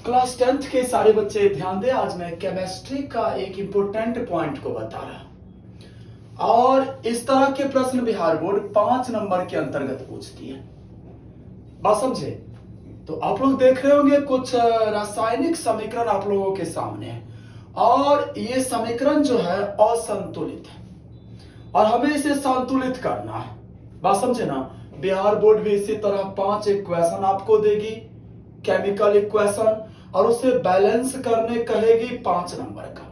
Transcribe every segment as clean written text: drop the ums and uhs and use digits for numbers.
Class 10th के सारे बच्चे ध्यान दें। आज मैं केमिस्ट्री का एक इंपॉर्टेंट पॉइंट को बता रहा हूं और इस तरह के प्रश्न बिहार बोर्ड 5 नंबर के अंतर्गत पूछती है। बात समझे? तो आप लोग देख रहे होंगे कुछ रासायनिक समीकरण आप लोगों के सामने है और ये समीकरण जो है असंतुलित है और हमें इसे संतुलित करना है। बात समझे ना? बिहार बोर्ड भी इसी तरह 5 इक्वेशन आपको देगी, केमिकल इक्वेशन, और उसे बैलेंस करने कहेगी 5 नंबर का।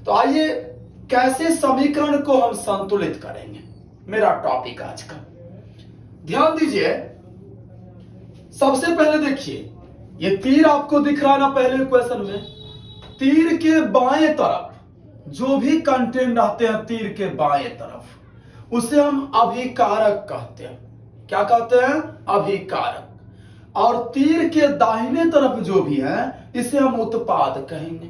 तो आइए कैसे समीकरण को हम संतुलित करेंगे, मेरा टॉपिक आज का। ध्यान दीजिए, सबसे पहले देखिए ये तीर आपको दिख रहा है ना पहले इक्वेशन में। तीर के बाएं तरफ जो भी कंटेंट रहते हैं तीर के बाएं तरफ उसे हम अभिकारक कहते हैं। क्या कहते हैं? अभिकारक। और तीर के दाहिने तरफ जो भी है इसे हम उत्पाद कहेंगे।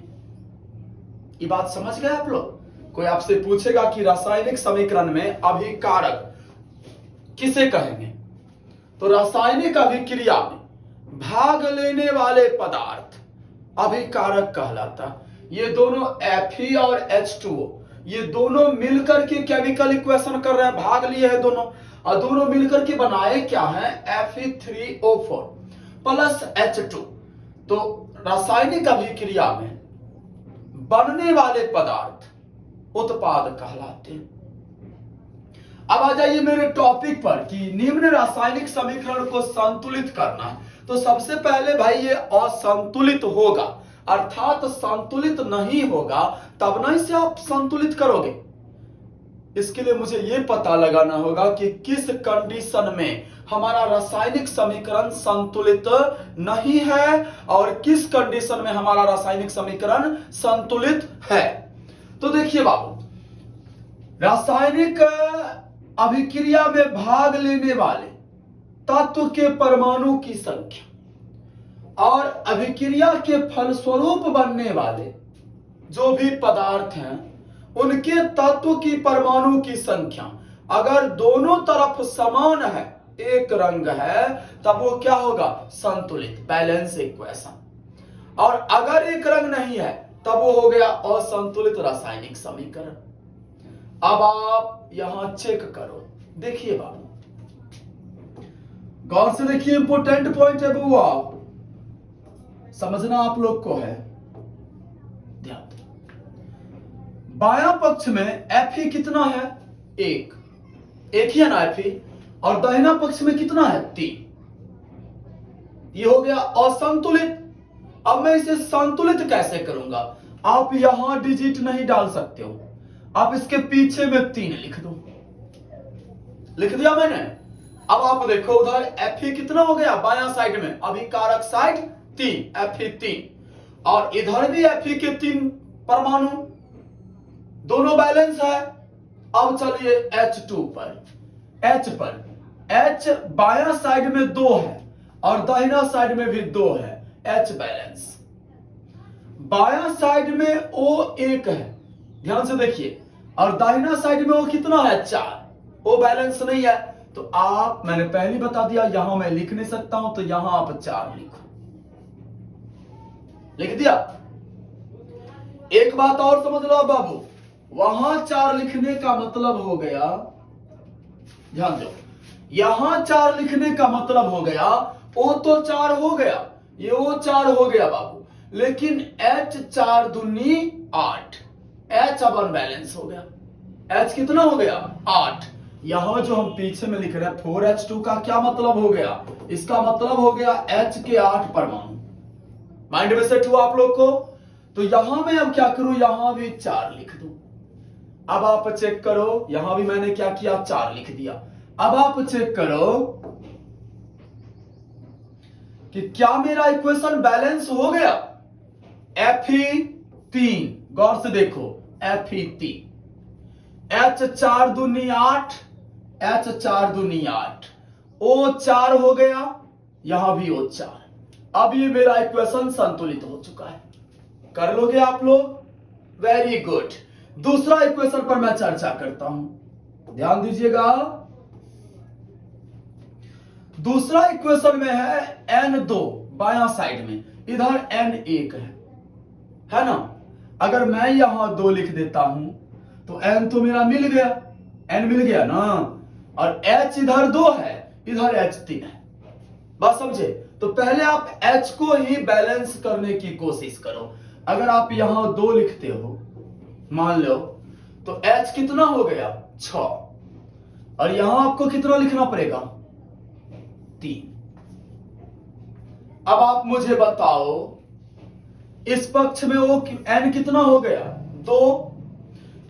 ये बात समझ गए आप लोग? कोई आपसे पूछेगा कि रासायनिक समीकरण में अभिकारक किसे कहेंगे, तो रासायनिक अभिक्रिया में भाग लेने वाले पदार्थ अभिकारक कहलाता। ये दोनों Fe और H2O ये दोनों मिलकर के केमिकल इक्वेशन कर रहे हैं, भाग लिए हैं दोनों, और दोनों मिलकर के बनाए क्या है? Fe3O4 plus H2। तो रासायनिक अभिक्रिया में बनने वाले पदार्थ उत्पाद कहलाते हैं। अब आ जाइए मेरे टॉपिक पर कि निम्न रासायनिक समीकरण को संतुलित करना है। तो सबसे पहले भाई ये असंतुलित होगा, अर्थात संतुलित नहीं होगा तब ना इसे आप संतुलित करोगे। इसके लिए मुझे ये पता लगाना होगा कि किस कंडीशन में हमारा रासायनिक समीकरण संतुलित नहीं है और किस कंडीशन में हमारा रासायनिक समीकरण संतुलित है। तो देखिए बाबू, रासायनिक अभिक्रिया में भाग लेने वाले तत्व के परमाणु की संख्या और अभिक्रिया के फलस्वरूप बनने वाले जो भी पदार्थ हैं उनके तत्व की परमाणु की संख्या अगर दोनों तरफ समान है, एक रंग है, तब वो क्या होगा? संतुलित, बैलेंस इक्वेशन। और अगर एक रंग नहीं है तब वो हो गया असंतुलित रासायनिक समीकरण। अब आप यहां चेक करो, देखिए बाबू, गौर से देखिए, इंपोर्टेंट पॉइंट है बुआ, समझना आप लोग को है, ध्यान दो। बायां पक्ष में Fe कितना है? एक ही है ना Fe, और दाहिना पक्ष में कितना है? 3। ये हो गया असंतुलित। अब मैं इसे संतुलित कैसे करूंगा? आप यहां डिजिट नहीं डाल सकते हो, आप इसके पीछे में 3 लिख दो। लिख दिया मैंने। अब आप देखो उधर Fe कितना हो गया बायां साइड में, अभिकारक साइड 3, Fe3, और इधर भी Fe के 3 परमाणु, दोनों बैलेंस है। अब चलिए H2 पर, H बायां साइड में 2 है और दाहिना साइड में भी 2 है, H बैलेंस। बायां साइड में O 1 है, ध्यान से देखिए, और दाहिना साइड में O कितना है? 4, O बैलेंस नहीं है। तो आप, मैंने पहले बता दिया, यहां मैं लिख नहीं सकता हूं, तो यहां आप 4 लिखो। लिख दिया। एक बात और समझ लो बाबू, वहां 4 लिखने का मतलब हो गया, ध्यान दो, यहां 4 लिखने का मतलब हो गया O तो 4 हो गया, ये O 4 हो गया बाबू, लेकिन H 4 दूनी 8, H अब अनबैलेंस हो गया। H कितना हो गया? 8। यहां जो हम पीछे में लिख रहे हैं 4H2 का क्या मतलब हो गया? इसका मतलब हो गया H के 8 परमाणु। माइंड में सेट हुआ आप लोग को? तो यहां मैं अब क्या करूं? यहां भी 4 लिख दूं। अब आप चेक करो, यहां भी मैंने क्या किया? 4 लिख दिया। अब आप चेक करो कि क्या मेरा इक्वेशन बैलेंस हो गया? Fe3, गौर से देखो, Fe3, H 4 दूनी 8, H 4 दूनी 8, O 4 हो गया, यहां भी O 4। अब ये मेरा इक्वेशन संतुलित हो चुका है। कर लोगे आप लोग? Very good. दूसरा इक्वेशन पर मैं चर्चा करता हूं, ध्यान दीजिएगा। दूसरा इक्वेशन में है N2, बायां साइड में, इधर n1 है ना। अगर मैं यहां 2 लिख देता हूं तो n तो मेरा मिल गया, n मिल गया ना, और h इधर 2 है, इधर h 3 है। बात समझे? तो पहले आप h को ही बैलेंस करने की कोशिश करो। अगर आप यहां 2 लिखते हो मान लो, तो h कितना हो गया 6, और यहां आपको कितना लिखना पड़ेगा 3। अब आप मुझे बताओ इस पक्ष में वो n कितना हो गया 2,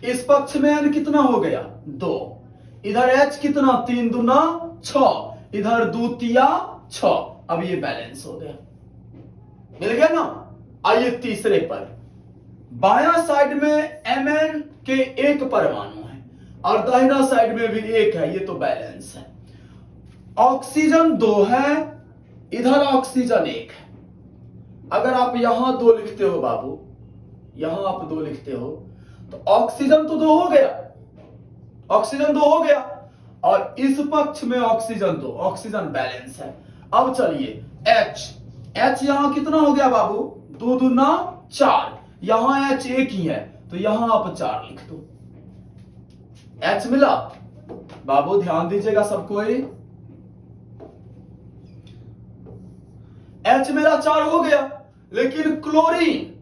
इस पक्ष में n कितना हो गया 2, इधर h कितना 3 दूना 6, इधर 2 तिया 6। अब ये बैलेंस हो गया, मिल गया ना। आइए तीसरे पर, बायां साइड में Mn के 1 परमाणु है और दाहिना साइड में भी 1 है, ये तो बैलेंस है। ऑक्सीजन 2 है, इधर ऑक्सीजन 1 है। अगर आप यहां 2 लिखते हो बाबू, यहां आप 2 लिखते हो तो ऑक्सीजन तो 2 हो गया, ऑक्सीजन 2 हो गया, और इस पक्ष में ऑक्सीजन 2, ऑक्सीजन बैलेंस है। अब चलिए H यहां कितना हो गया बाबू 2 दूना 4, यहां H 1 ही है तो यहां आप 4 लिख दो। H मिला बाबू, ध्यान दीजिएगा सब कोई। H मेरा 4 हो गया, लेकिन क्लोरीन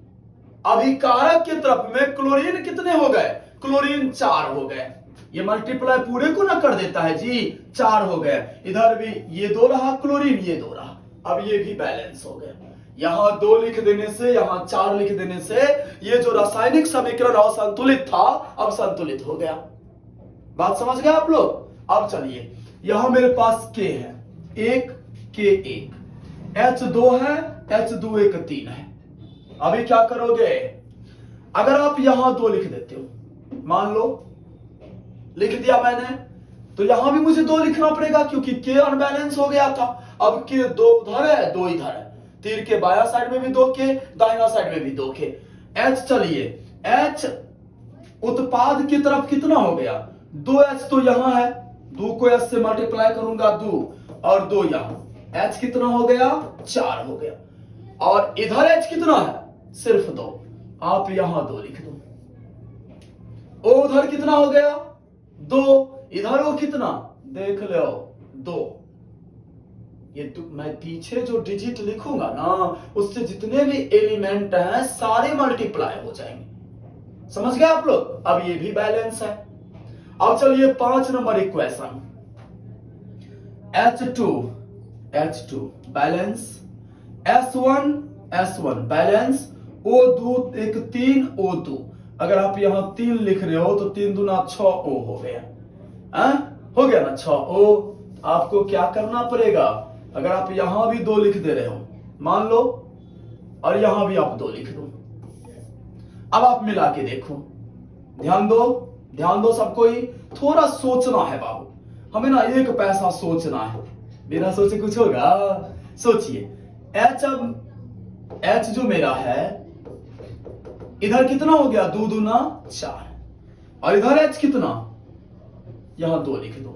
अभिकारक की तरफ में क्लोरीन कितने हो गए, क्लोरीन 4 हो गए। ये मल्टीप्लाई पूरे को ना कर देता है जी, 4 हो गए। इधर भी ये 2 रहा, क्लोरीन ये 2 रहा, अब ये भी बैलेंस हो गया। यहां 2 लिख देने से, यहां 4 लिख देने से ये जो रासायनिक समीकरण असंतुलित था अब संतुलित हो गया। बात समझ गए आप लोग? अब चलिए यहां मेरे पास K है 1, K1, H2 है, H2 1 3 है। अभी क्या करोगे, अगर आप यहां 2 लिख देते हो, मान लो लिख दिया मैंने, तो यहां भी मुझे 2 लिखना पड़ेगा क्योंकि K अनबैलेंस हो गया था। अब K 2 उधर है 2 इधर है, तीर के बाया साइड में भी 2 K, दाहिना साइड में भी 2 K। H चलिए H उत्पाद की तरफ कितना हो गया 2H तो यहां है, 2 को H से मल्टीप्लाई करूंगा 2 और 2 यहां, H कितना हो गया 4 हो गया, और इधर H कितना है सिर्फ 2, आप यहां 2 लिख दो। O उधर कितना हो गया 2, इधर वो कितना देख लो 2। ये मैं पीछे जो डिजिट लिखूंगा ना उससे जितने भी एलिमेंट हैं सारे मल्टीप्लाई हो जाएंगे। समझ गए आप लोग? अब ये भी बैलेंस है। अब चलिए 5 number equation, H2 balance, S1 balance, O2 1 3 O2। अगर आप यहां 3 लिख रहे हो तो 3 दूना 6 O हो गया, हो गया ना 6 O। आपको क्या करना पड़ेगा, अगर आप यहां भी 2 लिख दे रहे हो मान लो, और यहां भी आप 2 लिख दो। अब आप मिला के देखो, ध्यान दो सबको ही, थोड़ा सोचना है बाबू, हमें ना 1 पैसा सोचना है, बिना सोचे कुछ होगा? सोचिए H जो मेरा है इधर कितना हो गया 2 दूना 4, और इधर H कितना, यहां 2 लिख दो,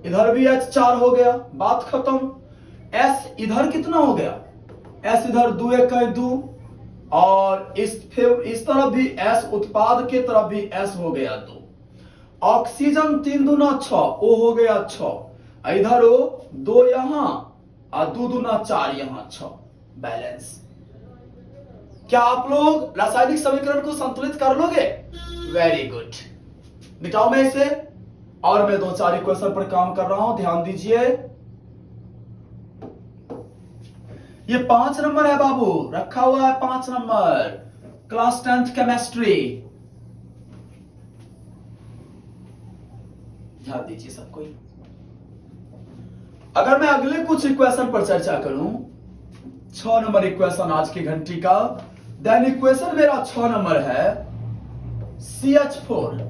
इधर भी H 4 हो गया, बात खत्म। S इधर कितना हो गया, S इधर 2 1 2, और इस तरफ भी S, उत्पाद के तरफ भी S हो गया 2। ऑक्सीजन 3 दूना 6 O हो गया 6, इधर O 2 यहां और 2 दूना 4 यहां 6, बैलेंस। क्या आप लोग रासायनिक समीकरण को संतुलित कर लोगे? Very good. मिटाओ मैं इसे, और मैं 2-4 इक्वेशन पर काम कर रहा हूं, ध्यान दीजिए। ये 5 नंबर है बाबू, रखा हुआ है 5 नंबर, क्लास 10th केमिस्ट्री। ध्यान दीजिए सब कोई। अगर मैं अगले कुछ इक्वेशन पर चर्चा करूं, 6 नंबर इक्वेशन आज की घंटी का, देन इक्वेशन मेरा 6 नंबर है CH4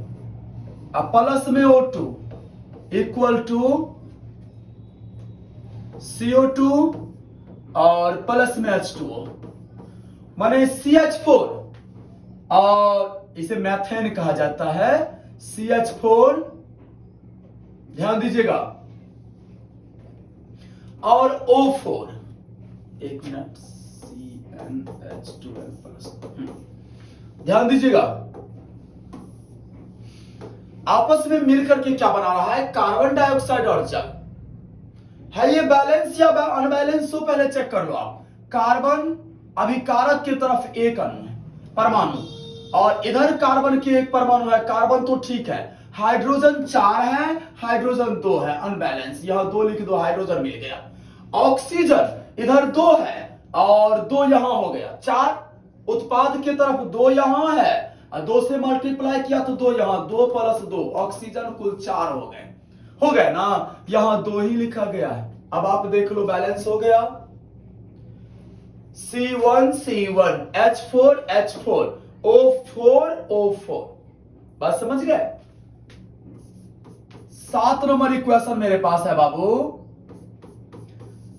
प्लस में O2 इक्वल टू CO2 और प्लस में H2O, माने CH4, और इसे मैथेन कहा जाता है, CH4, ध्यान दीजिएगा, और O4, एक मिनट, CnH2n प्लस। ध्यान दीजिएगा, आपस में मिलकर के क्या बना रहा है, कार्बन डाइऑक्साइड और जल। है ये बैलेंस या अनबैलेंस, तो पहले चेक कर लो आप। कार्बन अभिकारक की तरफ एक अणु है, परमाणु, और इधर कार्बन की एक परमाणु है, कार्बन तो ठीक है। हाइड्रोजन 4 है, हाइड्रोजन 2 है, अनबैलेंस, यहां 2 लिख दो, हाइड्रोजन मिल गया। ऑक्सीजन इधर 2 है और 2 यहां हो गया, 4। उत्पाद की तरफ 2 यहां है, 2 से मल्टीप्लाई किया तो 2 यहां, 2 प्लस 2, ऑक्सीजन कुल 4 हो गए ना, यहां 2 ही लिखा गया है। अब आप देख लो, बैलेंस हो गया। C1 C1, H4 H4, O4 O4, बात समझ गए। 7 नंबर इक्वेशन मेरे पास है बाबू,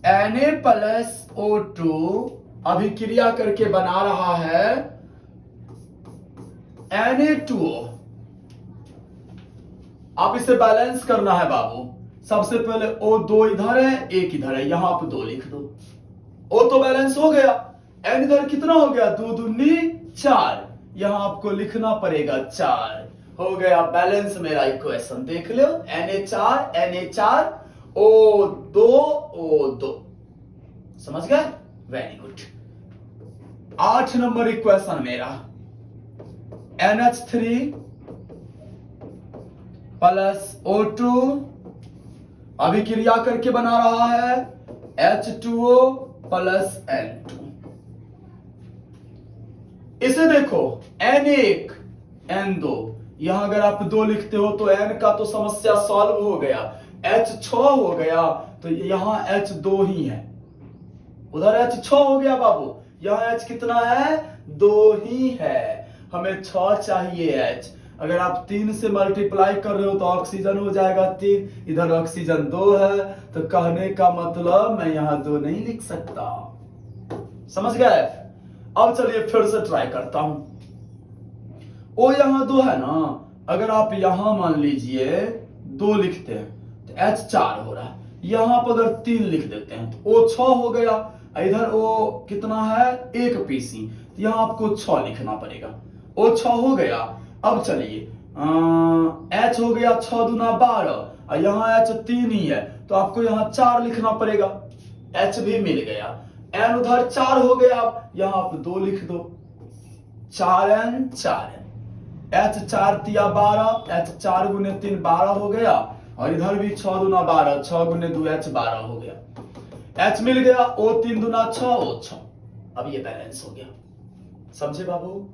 Na प्लस O2 अभिक्रिया करके बना रहा है Na2O। आप इसे बैलेंस करना है बाबू। सबसे पहले O2 इधर है, 1 इधर है, यहां आप 2 लिख दो। O तो बैलेंस हो गया, N इधर कितना हो गया, 2 दूनी 4, यहां आपको लिखना पड़ेगा 4, हो गया बैलेंस मेरा इक्वेशन। देख लो, Na4 O2, समझ गए, वेरी गुड। 8 नंबर इक्वेशन मेरा, NH3 प्लस O2 अभिक्रिया करके बना रहा है H2O प्लस N2। इसे देखो, N1 N2, यहां अगर आप 2 लिखते हो तो N का तो समस्या सॉल्व हो गया, H6 हो गया, तो यहां H2 ही है, उधर H6 हो गया बाबू, यहां H कितना है, 2 ही है, हमें 6 चाहिए H। अगर आप 3 से मल्टीप्लाई कर रहे हो तो ऑक्सीजन हो जाएगा 3, इधर ऑक्सीजन 2 है, तो कहने का मतलब मैं यहां 2 नहीं लिख सकता, समझ गए। अब चलिए फिर से ट्राई करता हूं। ओ यहां 2 है ना, अगर आप यहां मान लीजिए 2 लिखते हैं तो H4 हो रहा है, यहां पर अगर 3 लिख देते हैं तो O 6 हो गया, इधर O कितना है, 1 पीसी, तो यहां आपको 6 लिखना पड़ेगा, O 6 हो गया। अब चलिए H हो गया 6 दूना 12, और यहां H 3 ही है, तो आपको यहां 4 लिखना पड़ेगा, H भी मिल गया। N उधर 4 हो गया, यहां आप 2 लिख दो, 4N 4N, H 4 तिया 12, H 4 गुने 3 12 हो गया, और इधर भी 6 दूना 12, 6 गुने 2 H 12 हो गया, H मिल गया, O 3 दूना 6 O 6। अब ये बैलेंस हो गया, समझे बाबू।